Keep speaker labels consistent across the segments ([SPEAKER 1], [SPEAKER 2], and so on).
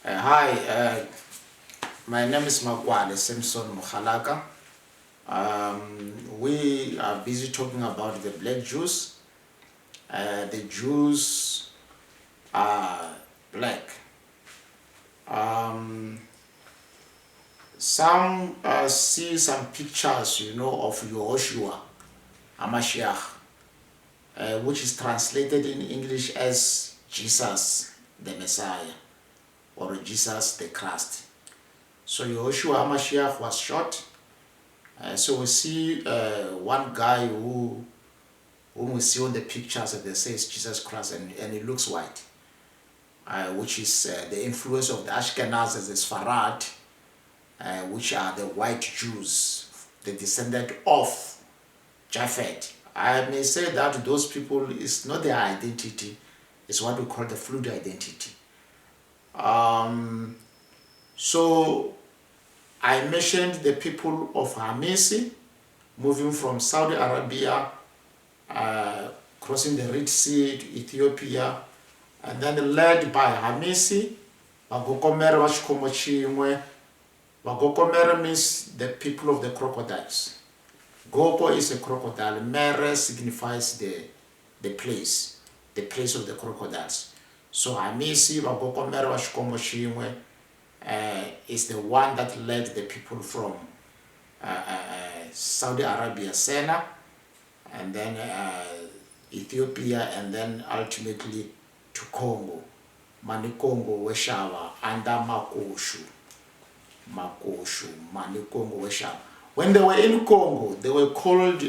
[SPEAKER 1] Hi, my name is Magwale Simpson Mukhalaka. We are busy talking about the black Jews. The Jews are black. Some see some pictures, of Yehoshua, Hamashiach, which is translated in English as Jesus, the Messiah, or Jesus, the Christ. So Yehoshua Hamashiach was shot. So we see one guy whom we see on the pictures that they say is Jesus Christ, and he looks white, which is the influence of the Ashkenazis, the Sfarad, which are the white Jews, the descendant of Japhet. I may say that those people is not their identity, it's what we call the fluid identity. So I mentioned the people of Hamisi moving from Saudi Arabia, crossing the Red Sea to Ethiopia, and then led by Hamisi. Vagokomere vachikomo chimwe. Vagokomere means the people of the crocodiles. Gogo is a crocodile. Mere signifies the place of the crocodiles. So Hamisi, Vagokomere vachikomo chimwe, is the one that led the people from Saudi Arabia, Sena, and then Ethiopia, and then ultimately to Congo. Manikongo Weshava, under Makoshu, Manikongo Weshava. When they were in Congo, they were called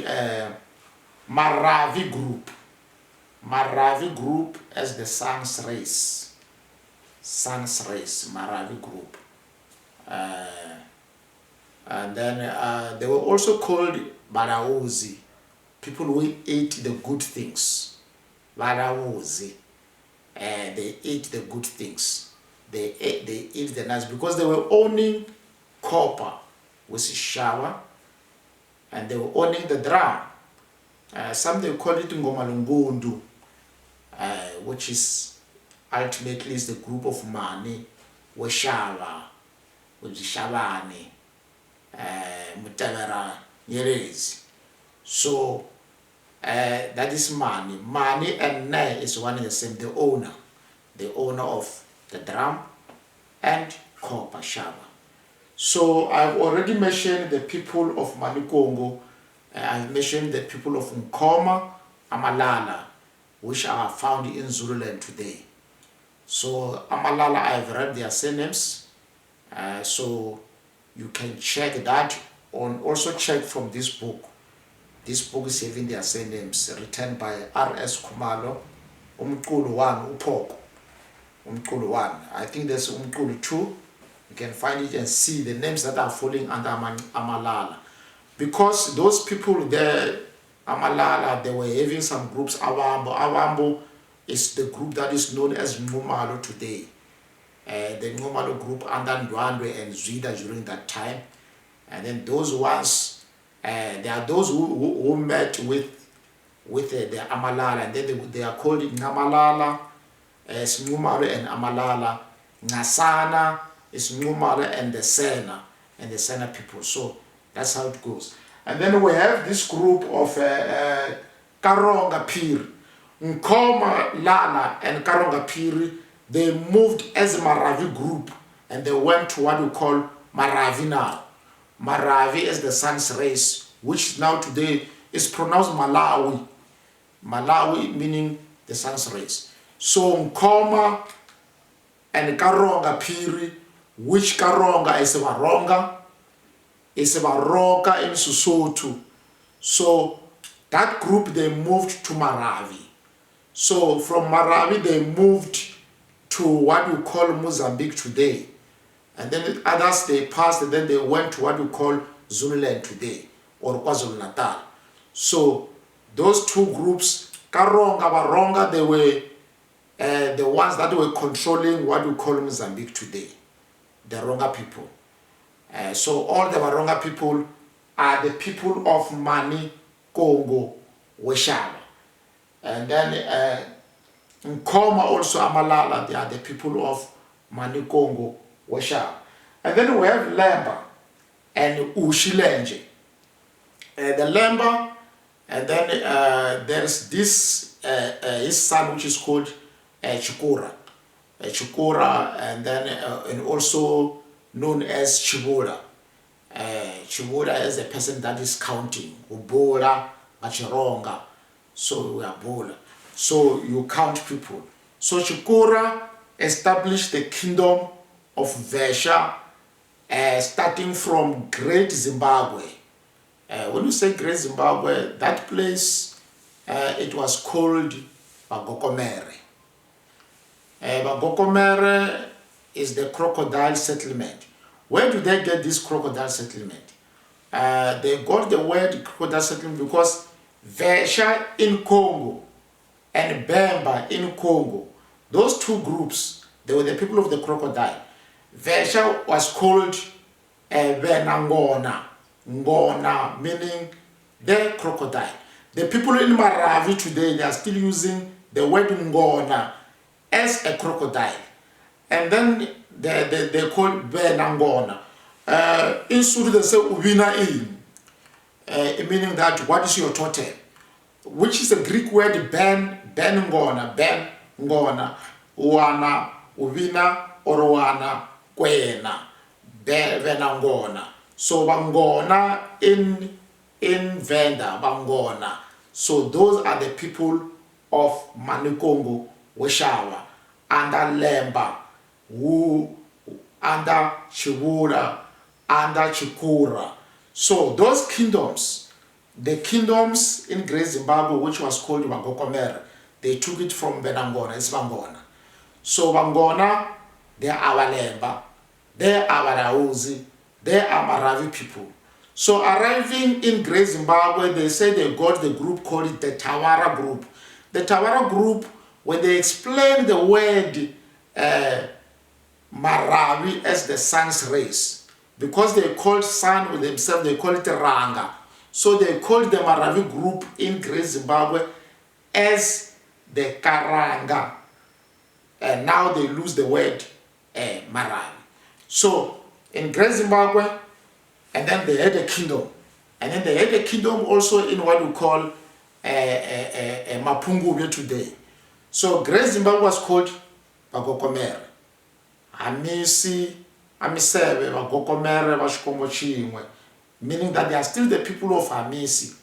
[SPEAKER 1] Maravi group. Maravi group as the Sun's race. Sun's race, Maravi group. And then they were also called Baraozi, people who ate the good things. Baraozi. They ate the good things. They ate the nice, because they were owning copper, which is shower, and they were owning the drum. Some they call it Ngomalungundu, which is ultimately is the group of money, Weshava, which is Shavani, Mutavera, Yerezi. So that is money. Money and ne is one and the same, the owner of the drum and copper, Shava. So I've already mentioned the people of Manikongo. I've mentioned the people of Nkoma, Amalala, which are found in Zululand today. So Amalala, I've read their surnames, so you can check that, also check from this book. This book is having their surnames, written by R.S. Kumalo, Umkulu 1, Upoko, Umkulu 1. I think there's Umkulu 2. You can find it and see the names that are falling under Amalala. Because those people there, Amalala, they were having some groups. Awambo is the group that is known as Ngumalo today. The Ngumalo group under Ndwandwe and Zwida during that time. And then those ones, there are those who met with the Amalala, and then they are called Ngamalala, Ngumalo and Amalala. Ngasana is Ngumalo and the Sena people. So that's how it goes. And then we have this group of Karonga Piri. Nkoma, Lala, and Karonga Piri, they moved as a Maravi group, and they went to what we call Maravi now. Maravi is the Sun's race, which now today is pronounced Malawi. Malawi meaning the Sun's race. So Nkoma and Karonga Piri, which Karonga is a Varonga in Susotu. So that group, they moved to Maravi. So from Maravi, they moved to what we call Mozambique today. And then others, they passed, and then they went to what we call Zululand today, or KwaZulu-Natal. So those two groups, Karonga, Varonga, they were the ones that were controlling what we call Mozambique today, the Ronga people. So all the Varonga people are the people of Mani, Congo, Weshava. And then Nkoma, also Amalala, they are the people of Manikongo Washa. And then we have Lemba and Ushilenje. The Lemba, and then there's this his son, which is called Chikura. Chikura, and then and also known as Chibula. Chibula is a person that is counting. Ubola, Machironga. So we are Bola. So you count people. So Chikura established the kingdom of Vesha, starting from Great Zimbabwe. When you say Great Zimbabwe, that place, it was called Bagokomere. Bagokomere is the crocodile settlement. Where do they get this crocodile settlement? They got the word crocodile settlement because Vesha in Congo and Bemba in Congo, those two groups, they were the people of the crocodile. Vesha was called Benangona, Ngona, meaning the crocodile. The people in Maravi today, they are still using the word Ngona as a crocodile. And then they call Benangona. In Sulu they say Ubina in, meaning that what is your totem? Which is a Greek word Ben Ngona, Uana, Ubina, Orowana, Kwena, Benangona. So Bangona in Venda, Bangona. So those are the people of Manikongo, Weshawa, under Lemba, Wu, under Chiwura, under Chikura. So those kingdoms, the kingdoms in Great Zimbabwe, which was called Bagokomere, they took it from Benangona, it's Bangona. So Bangona, they are our Lemba, they are our Auzi, they are Maravi people. So arriving in Great Zimbabwe, they say they got the group called the Tawara group. The Tawara group, when they explain the word Maravi as the sun's rays, because they called sun with themselves, they call it Ranga. So they called the Maravi group in Great Zimbabwe as the Karanga. And now they lose the word Maravi. So in Great Zimbabwe, and then they had a kingdom. And then they had a kingdom also in what we call Mapungubwe today. So Great Zimbabwe was called Bagokomere. Amisebe, Bagokomere, Bashikomo Chimwe. Meaning that they are still the people of Amisebe,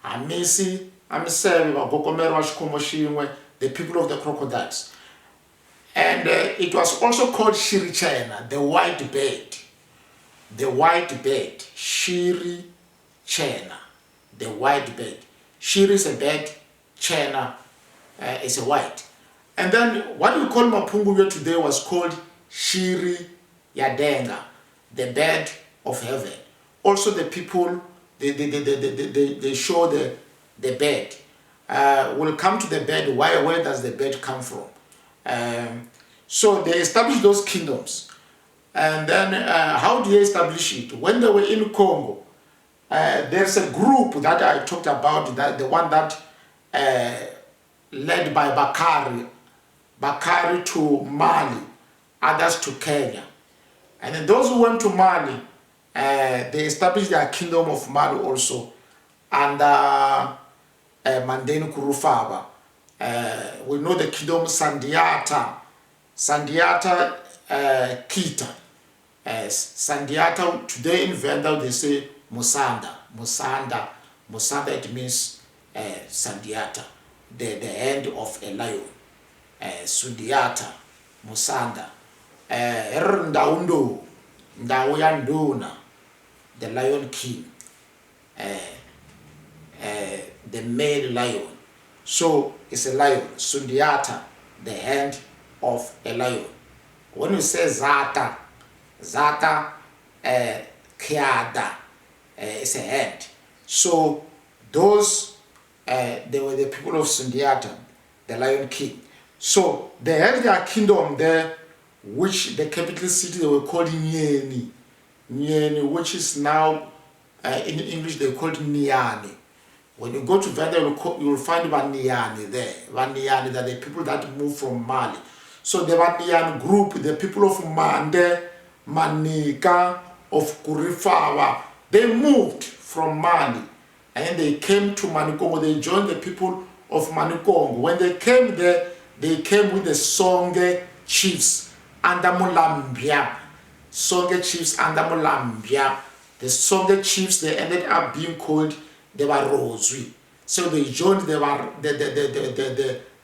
[SPEAKER 1] Amisebe, Bagokomere, Bashikomo Chimwe, the people of the crocodiles. And it was also called Shirichena, the white bird. The white bird, Shiri Chena, the white bird. Shiri is a bird, Chena is a white. And then what we call Mapungubwe today was called Shiri Yadenga, the bird of heaven. Also the people, they show the bird. We'll come to the bird. Where does the bird come from? So they established those kingdoms. And then how do they establish it? When they were in Congo, there's a group that I talked about, that the one that led by Bakari to Mali, others to Kenya. And then those who went to Mali, they established their kingdom of Mali also under Mandeni Kurufaba. We know the kingdom Sandiata Kita. Sandiata, today in Venda they say Musanda, it means Sandiata, the end of a lion. Sundiata, Musanda. Ndaundo, Ndauyanduna, the lion king, the male lion. So it's a lion. Sundiata, the hand of a lion. When you say Zata, Kiada, is a hand. So those, they were the people of Sundiata, the lion king. So they had their kingdom there, which the capital city they were called Nyeni, which is now, in English they called Niani. When you go to Venda, you will find Vaniani there. Vaniani, that the people that moved from Mali. So the Vanian group, the people of Mande, Manika, of Kurifawa, they moved from Mani and they came to Manikongo. They joined the people of Manikongo. When they came there, they came with the Songe chiefs under Mulambia. Songe chiefs under Mulambia. The Songe chiefs, they ended up being called the Warozwi. So they joined the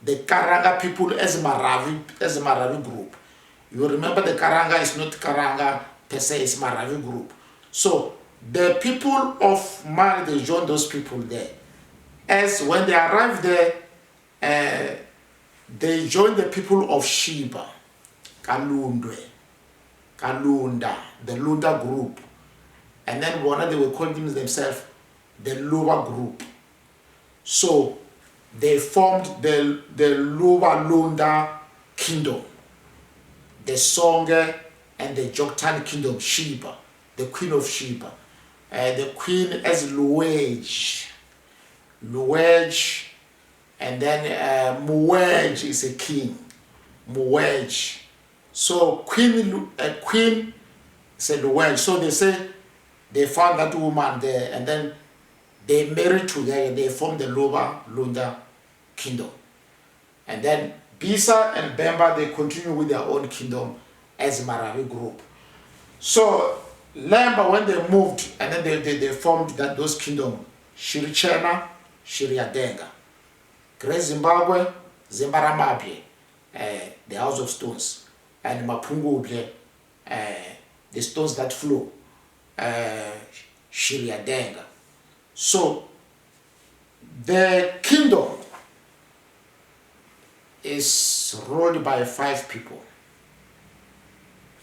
[SPEAKER 1] Karanga people as Maravi group. You remember the Karanga is not Karanga per se, it's Maravi group. So the people of Mali, they joined those people there. As when they arrived there, they joined the people of Sheba, Kalundwe, Kalunda, the Lunda group. And then one of they were calling themselves the Luba group. So they formed the Luba Lunda kingdom, the Songe and the Joktan kingdom, Sheba, the queen of Sheba. The queen as Luwej, and then Muwej is a king, Muwej. So queen is a Luwej. So they say they found that woman there, and then they married together and they formed the Luba Lunda kingdom. And then Bisa and Bemba, they continue with their own kingdom as Maravi group. So Lemba, when they moved, and then they formed those kingdoms, Shirichena, Shiriadenga, Great Zimbabwe, Zimbaramabye, the House of Stones, and Mapungubye, the stones that flow, Shiriadenga. So the kingdom is ruled by 5 people,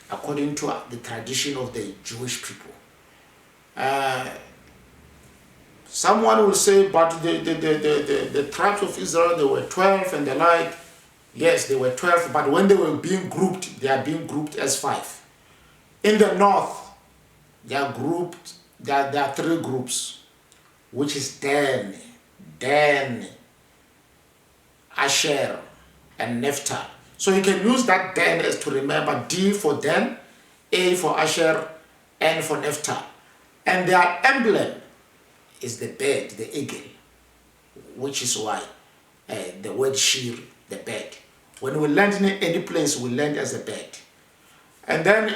[SPEAKER 1] according to the tradition of the Jewish people. Someone will say, but the tribes of Israel, they were 12 and the like. Yes, they were 12, but when they were being grouped, they are being grouped as 5. In the north, they are grouped, there are 3 groups, which is Dan, Asher, and Naphtali. So you can use that Dan as to remember D for Dan, A for Asher, N for Naphtali. And their emblem is the bird, the eagle, which is why the word Shir, the bird. When we land in any place, we land as a bird. And then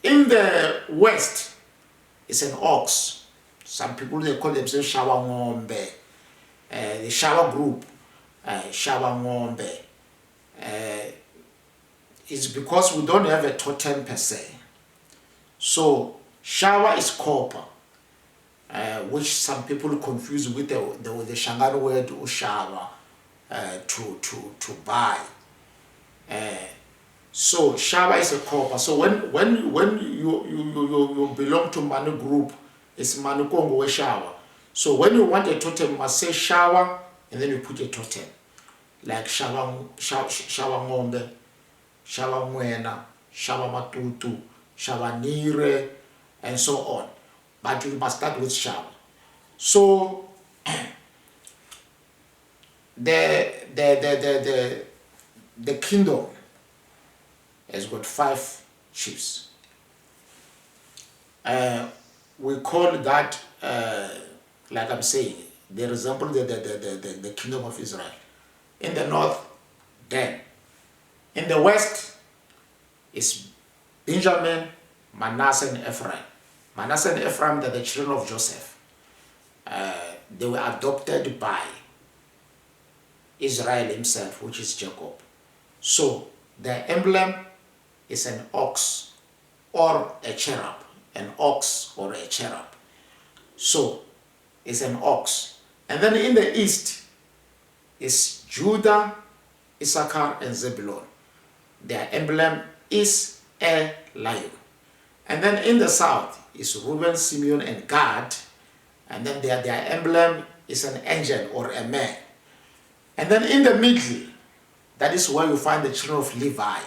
[SPEAKER 1] in the west, it's an ox. Some people, they call themselves Shawangombe. The Shawa group, Shawangombe. It's because we don't have a totem per se. So Shawa is copper, which some people confuse with the Shangan word Ushawa, to buy. So Shawa is a copper. So when you belong to Manu group, it's Manu Kongo Shawa. So when you want a totem, you must say Shawa, and then you put a totem. Like Shawa Ngombe, Shawa Mwena, Shawa Matutu, Shawa Nire, and so on. But you must start with Shawa. So the kingdom has got 5 chiefs. We call that, like I'm saying, they resemble the kingdom of Israel. In the north, Dan. In the west is Benjamin, Manasseh, and Ephraim. Manasseh and Ephraim, they're the children of Joseph. They were adopted by Israel himself, which is Jacob. So the emblem is an ox or a cherub. An ox or a cherub. So it's an ox. And then in the east is Judah, Issachar, and Zebulun. Their emblem is a lion. And then in the south is Reuben, Simeon, and Gad. And then their emblem is an angel or a man. And then in the middle, that is where you find the children of Levi,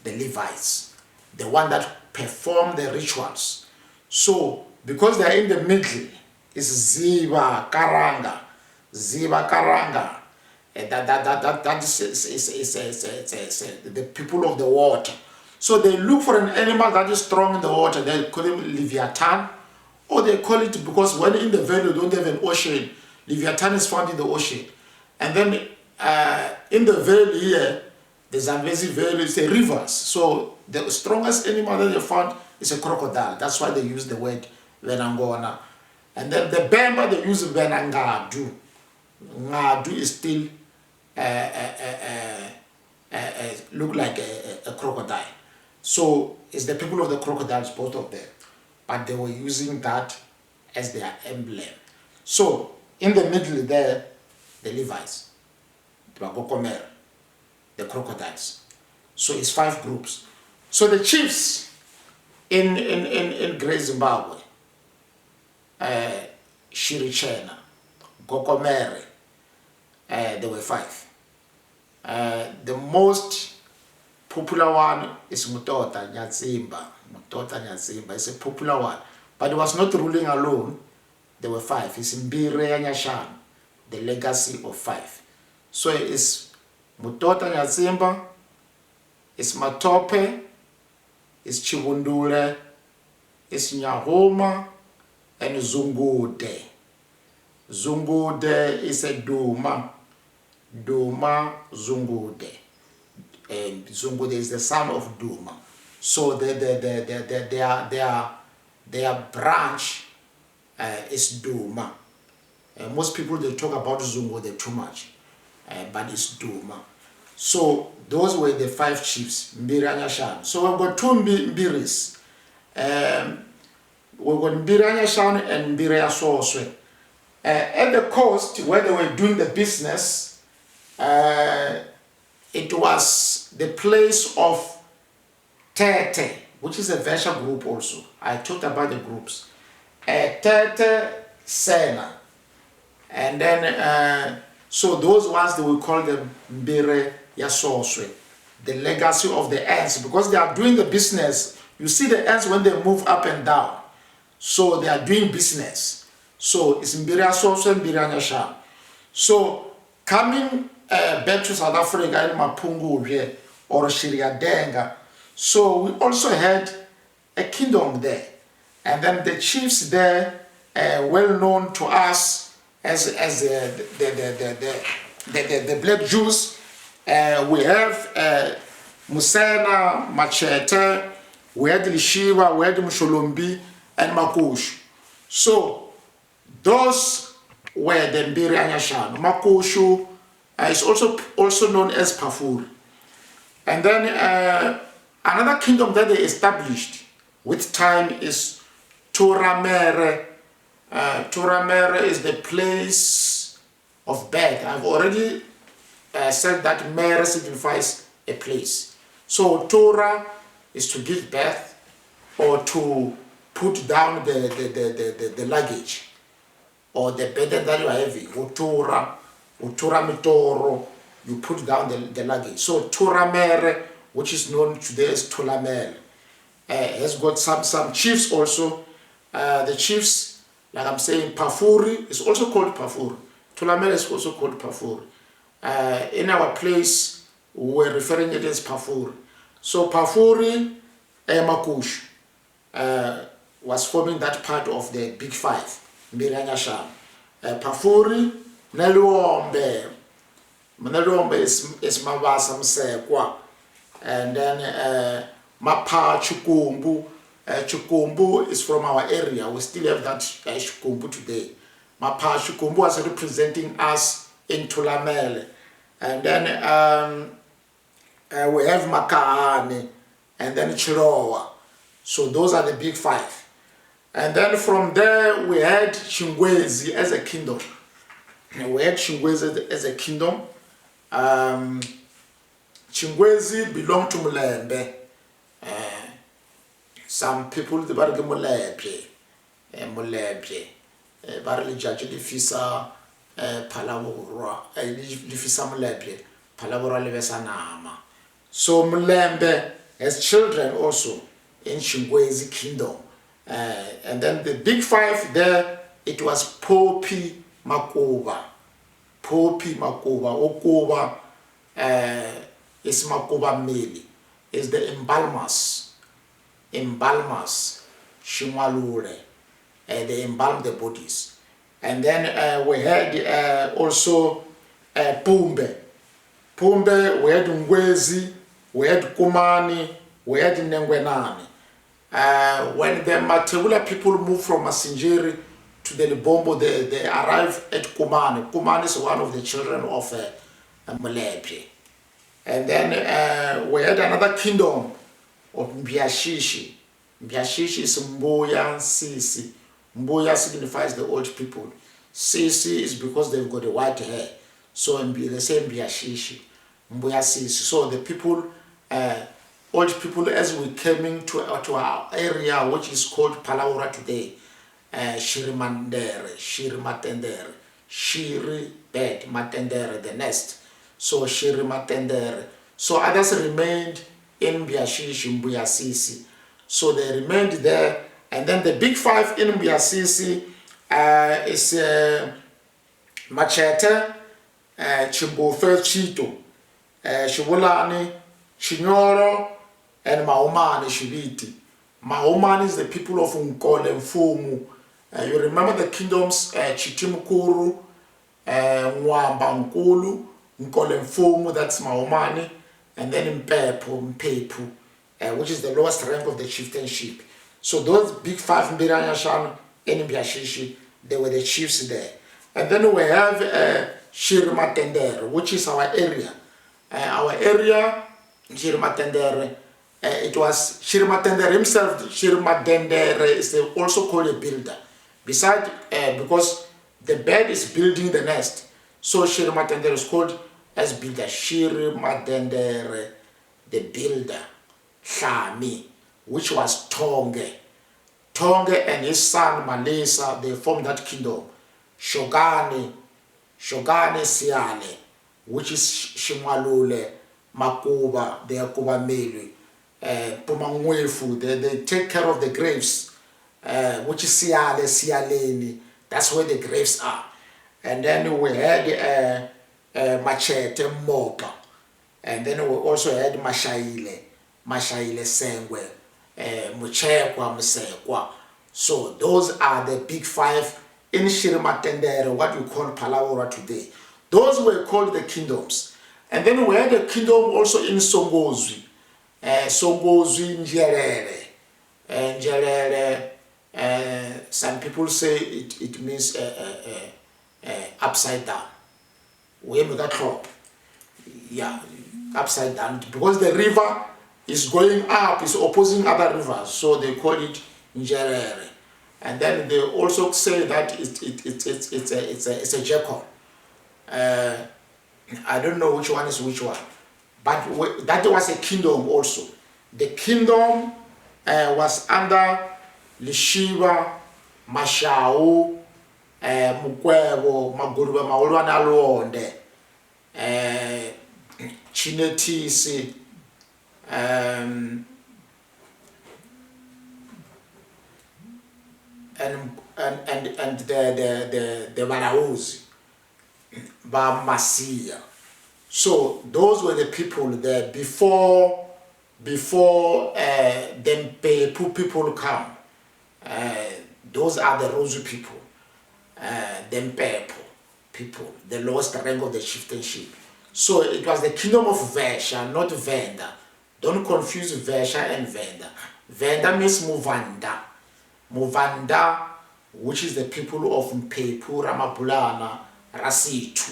[SPEAKER 1] the Levites, the one that perform the rituals. So because they are in the middle, is Ziba Karanga, That is the people of the water. So they look for an animal that is strong in the water. They call him Leviathan, or they call it, because when in the valley you don't have an ocean, Leviathan is found in the ocean. And then in the valley here, the Zambezi Valley, it's a rivers. So the strongest animal that they found is a crocodile. That's why they use the word Venangona. And then the Bemba, they use Venangadu. Ngadu is still look like a crocodile. So it's the people of the crocodiles, both of them. But they were using that as their emblem. So in the middle there, the Levites, the Bagokomer, the crocodiles. So it's 5 groups. So the chiefs in Great Zimbabwe, Shirichena, Gokomere, there were 5. The most popular one is Mutota Nyatsimba. Mutota Nyatsimba is a popular one. But he was not ruling alone. There were 5. It's Mbire Nyashan, the legacy of 5. So it's Mutota Nyatsimba, it's Matope, it's Chibundule, it's Nyahoma, and Zungude. Zungude is a Duma. Duma Zungude. And Zungude is the son of Duma. So their branch is Duma. Most people, they talk about Zungude too much, but it's Duma. So those were the 5 chiefs, Mbiri Anyashan. So we've got 2 Mbiris. We've got Mbiri Anyashan and Mbiri Asoswe. At the coast where they were doing the business, it was the place of Tete, which is a Vesha group also. I talked about the groups. Tete, Sena. And then, so those ones, they will call them Mbire Yasoswe, the legacy of the ants, because they are doing the business. You see the ants when they move up and down. So they are doing business. So it's Mbire Yasoswe, Mbire Anyashan. So coming back to South Africa in Mapungu or Shiriadenga, so we also had a kingdom there. And then the chiefs there, well known to us as the Black Jews. We have Musena, Machete, we had Lishiva, we had Msholombi, and Makush. So those were the Mbiri Anyashan. Makushu is also known as Pafuri. And then another kingdom that they established with time is Turamere. Turamere is the place of birth. I've already said that Mere signifies a place. So Tura is to give birth or to put down the luggage or the burden that you are having. Utura mitoro, you put down the luggage. So Turamere, which is known today as Tulamere, has got some chiefs also. The chiefs, like I'm saying, Pafuri is also called Pafuri. Tulamere is also called Pafuri. In our place, we're referring it as Pafuri. So Pafuri, Makush, was forming that part of the Big 5, Mbiri Anyashan. Pafuri, Neluombe. Neluombe is Mabasa Msekwa. And then Mapa Chukumbu. Chukumbu is from our area. We still have that Chukumbu today. Mapa Chukumbu was representing us in Tulamele. And then we have Makaane and then Chirowa. So those are the Big 5. And then from there we had Chingwezi as a kingdom. We had Chingwezi as a kingdom. Chingwezi belonged to Mulembe. Some people they barge Mulembe. Mulembe. Barely judge Lifisa Palavora. Lifisa Mulembe. Palavora Levesanama. So Mulembe has children also in Chingwezi kingdom. And then the Big 5 there, it was Popi Makuba. Popi Makuba, Okuba is Makuba Mili, is the embalmers, Shimalure, they embalm the bodies. And then we had also Pumbe. Pumbe, we had Ngwezi, we had Kumani, we had Nengwenani. When the Matebula people moved from Masinjeri to the Libombo, they arrived at Kumani. Kumani is one of the children of Malepi. And then we had another kingdom of Mbiashishi. Mbiashishi is Mboya Sisi. Mboya signifies the old people. Sisi is because they've got a white hair. So they say Mbiashishi. Mboya Sisi. So the people, old people, as we came into our area, which is called Palawura today, Shirimatendere, Shiri bed, Matendere, the nest. So Shirimatendere. So others remained in Mbiashishi, Mbuyasisi. So they remained there. And then the big five in Mbiasisi is Machete, Chimbofe Chito, Shibulani, Chinyoro, and Maomani Shibiti. Maomani is the people of Nkole and Fumu. You remember the kingdoms Chitimukuru, Mwamba Nkulu, Nkole and Fumu, that's Maomani, and then Mpepu, which is the lowest rank of the chieftainship. So those big five Mbiranyashan and Mbiashishi, they were the chiefs there. And then we have Shirimatendere, which is our area. Our area, Shirimatendere, it was Shirimatendere himself. Shirimatendere is also called a builder. Besides, because the bird is building the nest, so Shirimatendere is called as builder. Shirimatendere, the builder. Shami, which was Tonge. Tonge and his son Malesa, they formed that kingdom. Shogani Siale, which is Shimalule, Makuba, they are Kuba Meli, Pumangwefu, they take care of the graves, which is Siale, Sialeni, that's where the graves are. And then we had Machete, Mopa, and then we also had Mashaile Sengwe, Muchekwa, Msekwa. So those are the big five in Shirimatendere, what we call Palawura today. Those were called the kingdoms. And then we had a kingdom also in Songozwi. Songozwi Njerere. Njerere, some people say it means upside down. We make a crop. Yeah, upside down. Because the river is going up, is opposing other rivers, so they call it Njerere. And then they also say that it's a jackal. I don't know which one is which one, but that was a kingdom also. The kingdom was under Lishiva, Mashao, Mukwebo, Magurube, Maulwana Luonde, Chinetisi, and the Malauzi, Bamasia. So those were the people there before them people come. Those are the Rosu people, them people, the lowest rank of the chieftainship. So it was the kingdom of Vesha, not Venda. Don't confuse Vesha and Venda. Venda means Muvanda. Muvanda, which is the people of Mpepu, Ramapulana, Rasitu.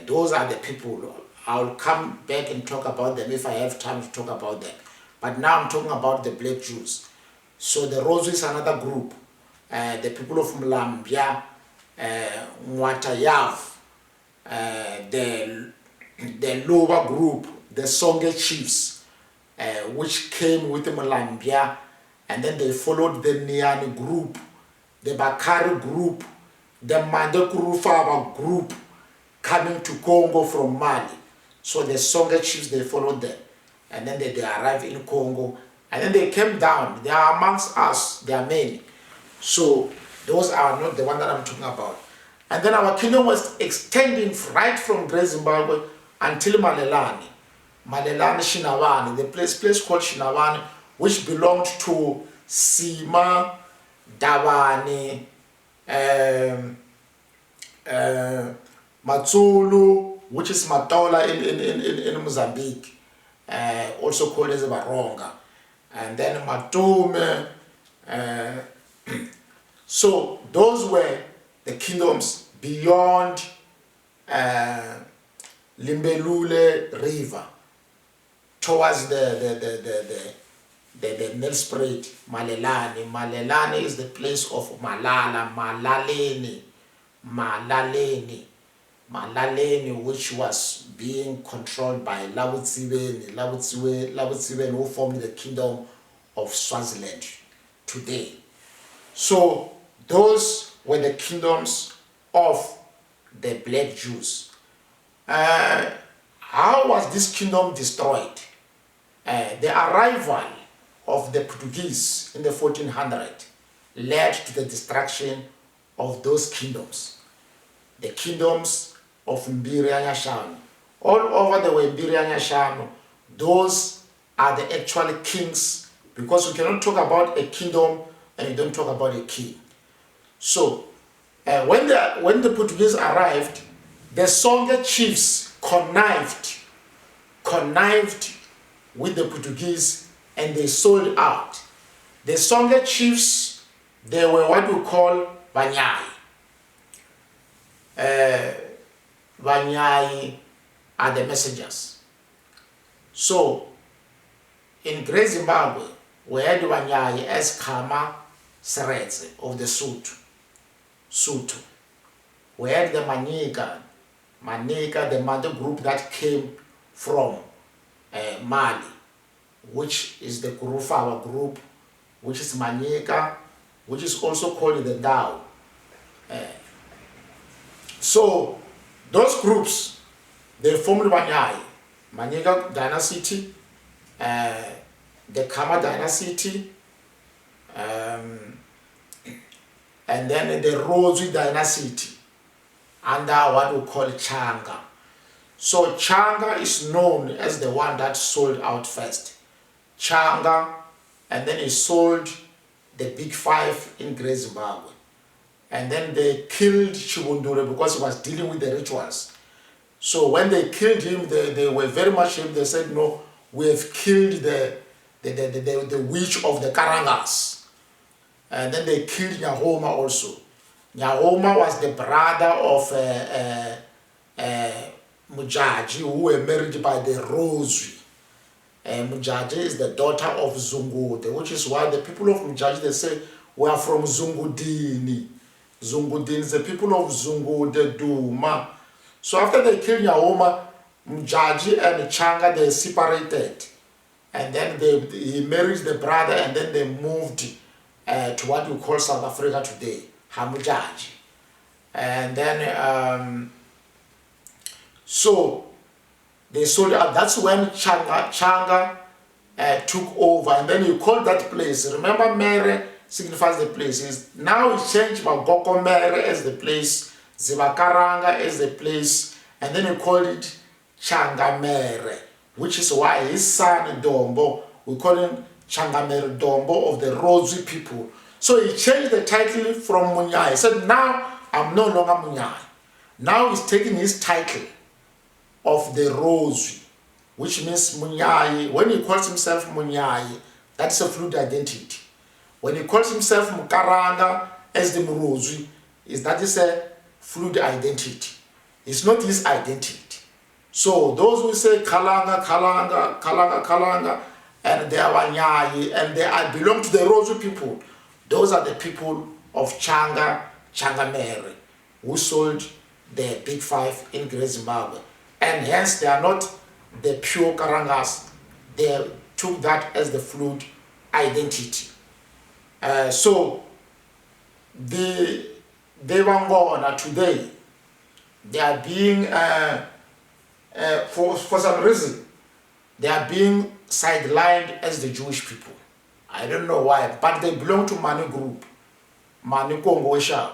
[SPEAKER 1] Those are the people. I'll come back and talk about them if I have time to talk about them. But now I'm talking about the Black Jews. So the Rosu is another group. The people of Mlambia, Mwatayav, the lower group, the Songe chiefs, which came with the Mlambia, and then they followed the Niani group, the Bakari group, the Mandekurufa group coming to Congo from Mali. So the Songe chiefs, they followed them. And then they arrived in Congo. And then they came down. They are amongst us. They are many. So those are not the one that I'm talking about. And then our kingdom was extending right from Great Zimbabwe until Malelane. Malelane Shinavane, the place called Shinavane, which belonged to Sima, Davane, Matsulu, which is Matola in Mozambique, also called as Baronga, and then Matume. So those were the kingdoms beyond Limbelule River, towards the Nelspruit, Malelane. Malelane is the place of Malala, Malaleni, which was being controlled by Labutsibeni, who formed the kingdom of Swaziland today. So those were the kingdoms of the Black Jews. How was this kingdom destroyed? The arrival of the Portuguese in the 1400 led to the destruction of those kingdoms. The kingdoms of Mbiri and Nyashanu. All over the Mbiri and Nyashanu, those are the actual kings, because we cannot talk about a kingdom and you don't talk about a king. So, when the Portuguese arrived, the Songa chiefs connived with the Portuguese, and they sold out. The Songa chiefs, they were what we call Banyai. Banyai are the messengers. So, in Great Zimbabwe, we had Banyai as Kama Seretse of the Sutu. We had the Manika, the mother group that came from Mali, which is the Kurufawa group, which is Manika, which is also called the Dao. So those groups, they formed Banyai, Manika dynasty, the Kama dynasty, and then the Rosy dynasty under what we call Changa. So Changa is known as the one that sold out first. Changa, and then he sold the Big Five in Great Zimbabwe. And then they killed Chibundure because he was dealing with the rituals. So when they killed him, they were very much him. They said, no, we have killed the witch of the Karangas. And then they killed Nyahoma also. Nyahoma was the brother of Mujaji, who were married by the Rosary. Mujaji is the daughter of Zungude, which is why the people of Mujaji, they say, we are from Zungudini. Zungudini is the people of Zungude Duma. So after they killed Nyahoma, Mujaji and Changa, they separated. And then he married the brother, and then they moved to what we call South Africa today, Hamujaji. And then, so they sold out. That's when Changa took over, and then he called that place. Remember, Mere signifies the place. Now he changed Magoko Mere as the place, Zivakaranga as the place, and then he called it Changa Mere, which is why his son Dombo, we call him Changamere Dombo of the Rosy people. So he changed the title from Munyai. He said, now I'm no longer Munyai. Now he's taking his title of the Rosy, which means Munyai. When he calls himself Munyai, that's a fluid identity. When he calls himself Mukaranga as the Murozwi, that is a fluid identity. It's not his identity. So those who say Kalanga, and they are Wanyai, and they belong to the Rosy people, those are the people of Changamere, who sold the Big Five in Great Zimbabwe. And hence they are not the pure Karangas. They took that as the fluid identity. So the Wangona today, they are being, for some reason, they are being sidelined as the Jewish people. I don't know why, but they belong to Mani group, Mani Kongo Sha.